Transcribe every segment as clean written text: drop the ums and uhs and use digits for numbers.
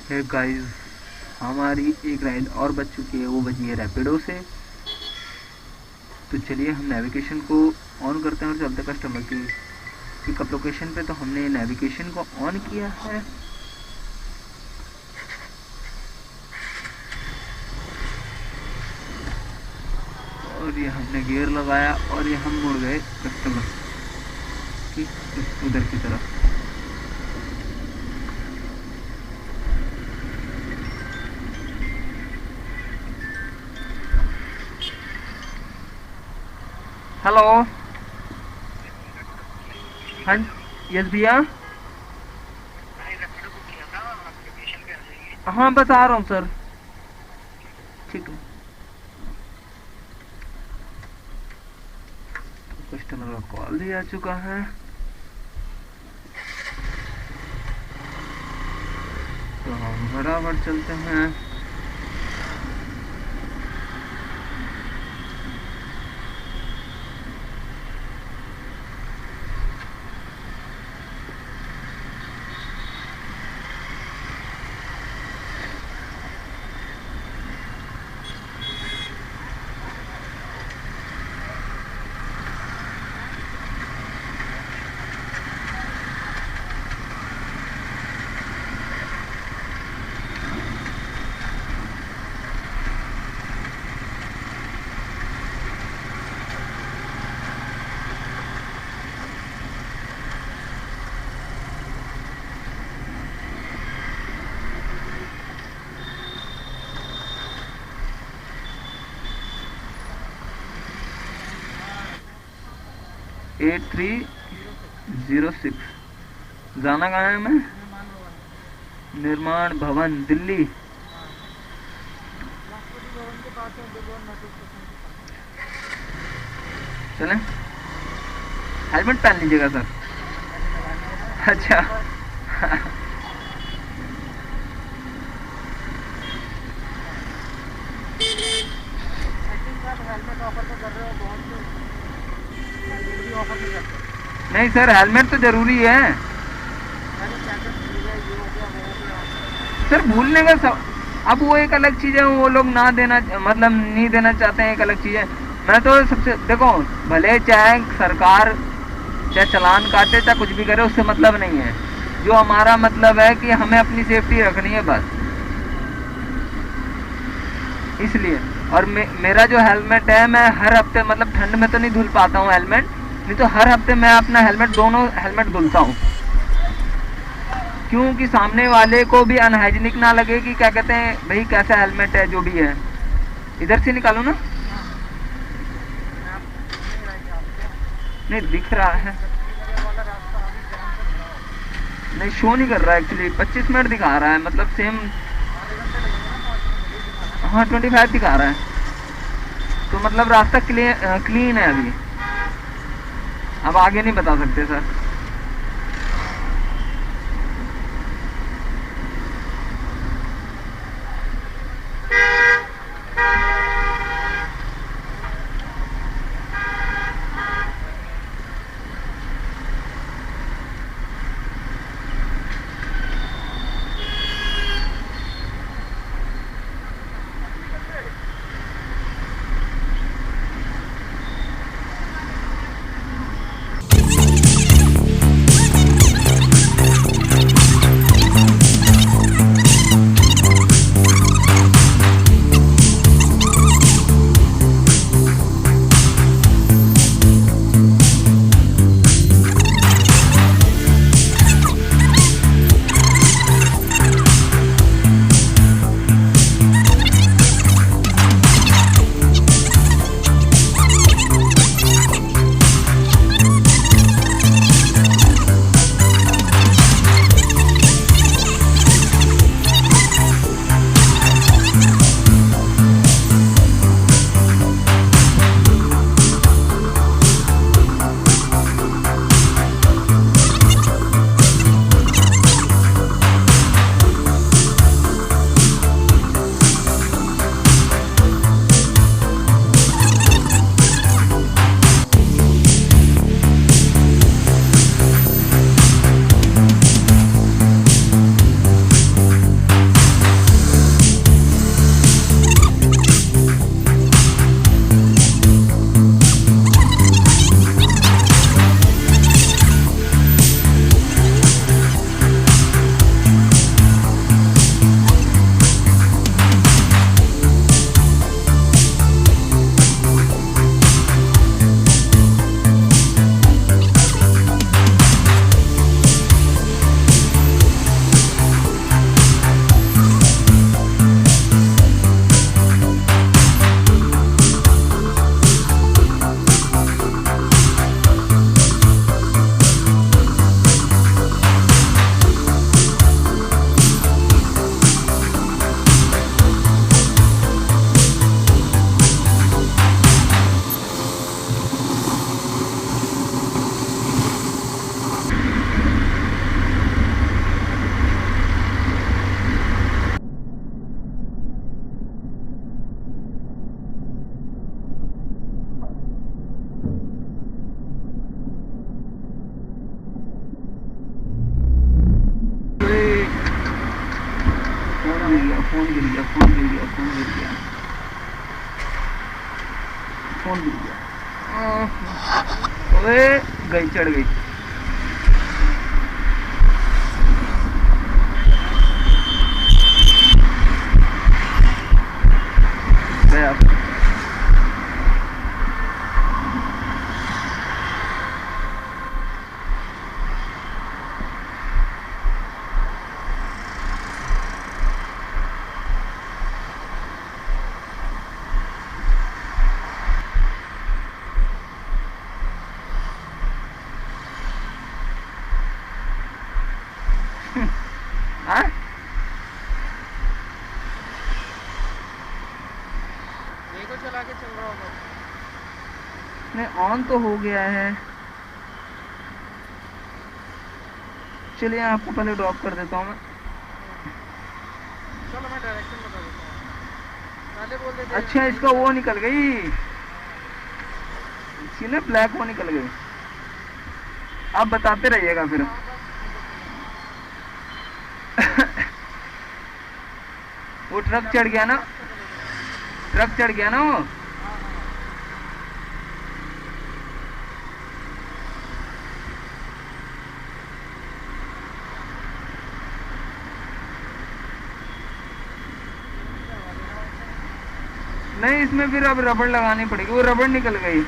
है गाइस, हमारी एक राइड और बच चुकी है, वो बची है रैपिडो से। तो चलिए हम नेविगेशन को ऑन करते हैं और चलते कस्टमर की पिकअप लोकेशन पे। तो हमने नेविगेशन को ऑन किया है। और ये हमने गियर लगाया और ये हम मुड़ गए कस्टमर की उधर की तरफ। हेलो। हाँ। यस भैया। हाँ बस आ रहा हूँ सर। ठीक है। कस्टमर का कॉल भी आ चुका है। तो हम बराबर चलते हैं। एट 306। जाना कहाँ है मैं? निर्माण भवन दिल्ली। चलें? हेलमेट पहन लीजिएगा सर। अच्छा। नहीं सर, हेलमेट तो जरूरी है सर। भूलने का सब, अब वो एक अलग चीज़ है, वो लोग ना देना मतलब नहीं देना चाहते हैं, एक अलग चीज़ है। मैं तो सबसे देखो, भले चाहे सरकार चाहे चालान काटे चाहे कुछ भी करे, उससे मतलब नहीं है। जो हमारा मतलब है कि हमें अपनी सेफ्टी रखनी है बस, इसलिए। और मेरा जो हेलमेट है, मैं हर हफ्ते मतलब ठंड में तो नहीं धुल पाता हूँ हेलमेट, नहीं तो हर हफ्ते मैं अपना हेलमेट दोनों हेलमेट धुलता हूँ। क्योंकि सामने वाले को भी अनहाइजीनिक ना लगे कि क्या कहते हैं भाई कैसा हेलमेट है जो भी है। इधर से निकालो ना। नहीं दिख रहा है, नहीं शो नहीं कर रहा है एक्चुअली। 25 मिनट दिखा रहा है, मतलब सेम। हाँ 25 दिखा रहा है। तो मतलब रास्ता क्लीन है अभी। अब आगे नहीं बता सकते सर। गिर गया, फोन गिर गया, फोन गिर गया, फोन गिर गया, फोन गिर गया। ओए गई, चढ़ गई। गया। हाँ? देखो चला के चल रहा होगा। नहीं, ऑन तो हो गया है। चलिए आपको पहले ड्रॉप कर देता हूँ मैं। चलो मैं डायरेक्शन बता देता हूँ, पहले बोल देते। अच्छा, इसका वो निकल गई, इसकी ना ब्लैक वो निकल गई। आप बताते रहिएगा फिर। वो ट्रक चढ़ गया ना, ट्रक चढ़ गया ना वो। नहीं, इसमें फिर अब रबड़ लगानी पड़ेगी, वो रबड़ निकल गई।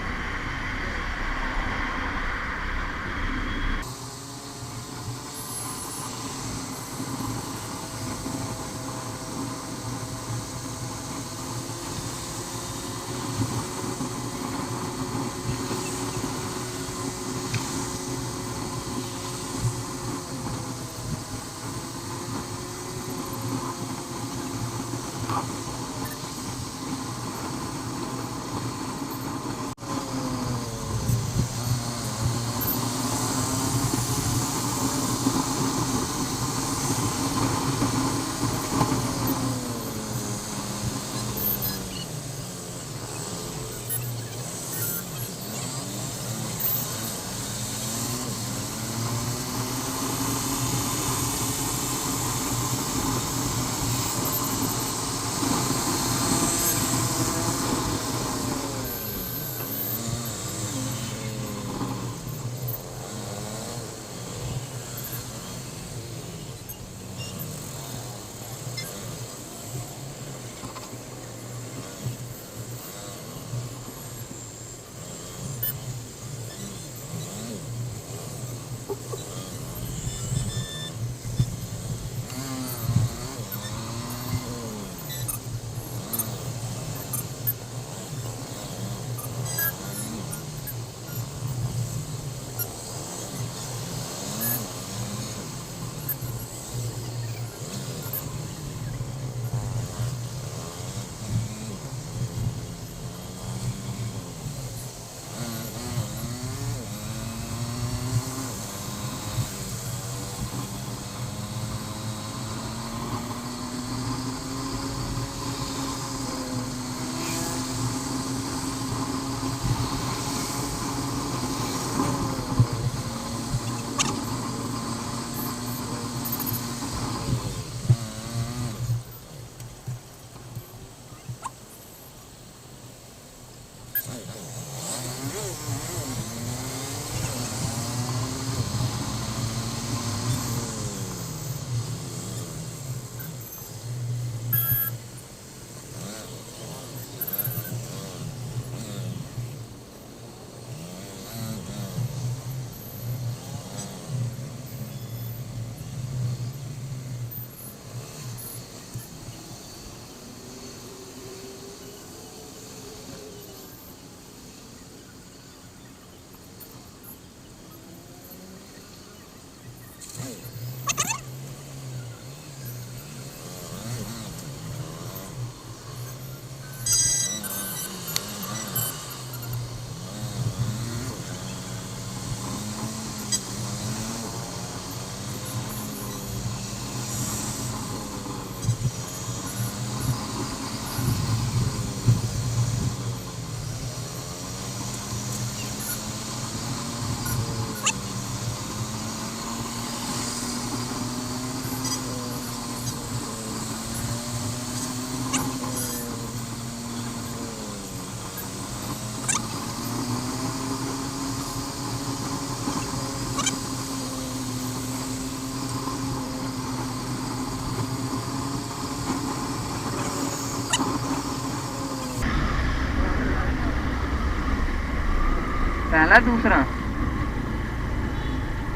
पहला दूसरा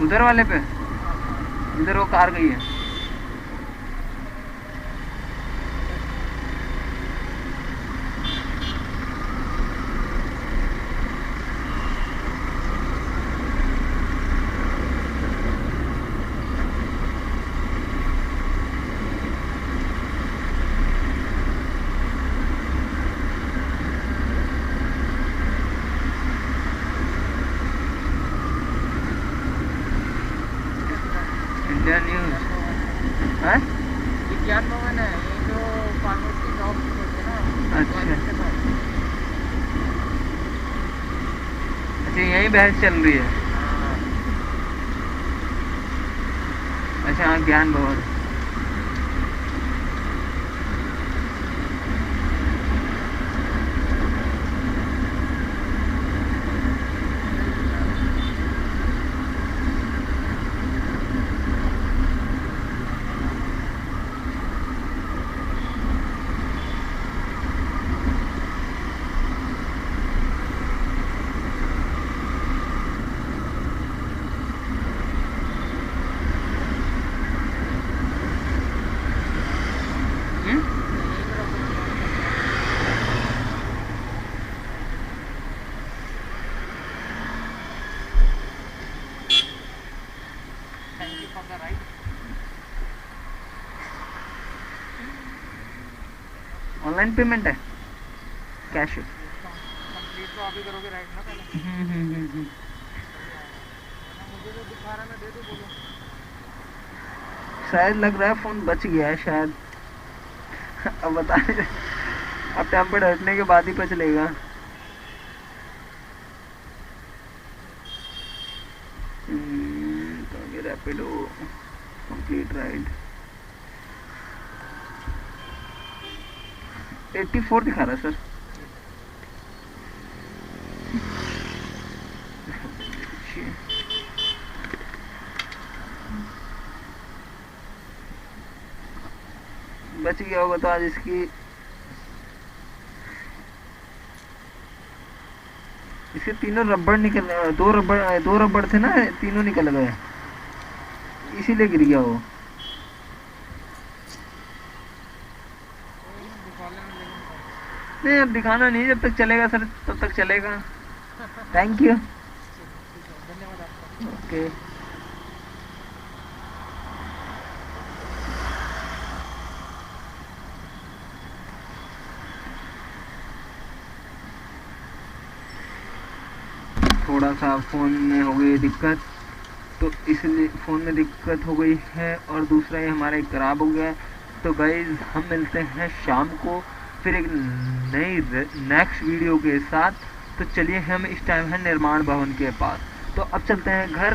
उधर वाले पे, इधर वो कार गई है। इंडिया न्यूज है। विज्ञान भवन है ये जो फार्मर्स की जॉब होती है ना। अच्छा। कॉलेज के पास। अच्छा यही बहस चल रही है। हाँ। अच्छा हाँ ज्ञान भवन। Thank you for the ride. Online payment है, कैश है। कंप्लीट तो आप ही करोगे राइड ना पहले। हम्म। वरना मुझे जो दिखा रहा है मैं दे दूँ बोलो। शायद लग रहा है फोन बच गया है शायद। अब बता नहीं, अब टेम्पर हटने के बाद ही पता चलेगा। तो रैपिडो कंप्लीट राइड 84 दिखा रहा है सर। बच गया होगा तो आज इसके तीनों रबड़ निकल, दो रबड़ थे ना, तीनों निकल गए, इसीलिए गिर गया वो। दिखा लेना लेकिन। नहीं अब दिखाना नहीं, जब तक चलेगा सर तब तक चलेगा। Thank you. धन्यवाद आपका। ओके थोड़ा सा फ़ोन में हो गई दिक्कत, तो इसलिए फ़ोन में दिक्कत हो गई है, और दूसरा ये हमारा एक ख़राब हो गया है। तो गाइज़ हम मिलते हैं शाम को फिर एक नई नेक्स्ट वीडियो के साथ। तो चलिए हम इस टाइम है निर्माण भवन के पास, तो अब चलते हैं घर।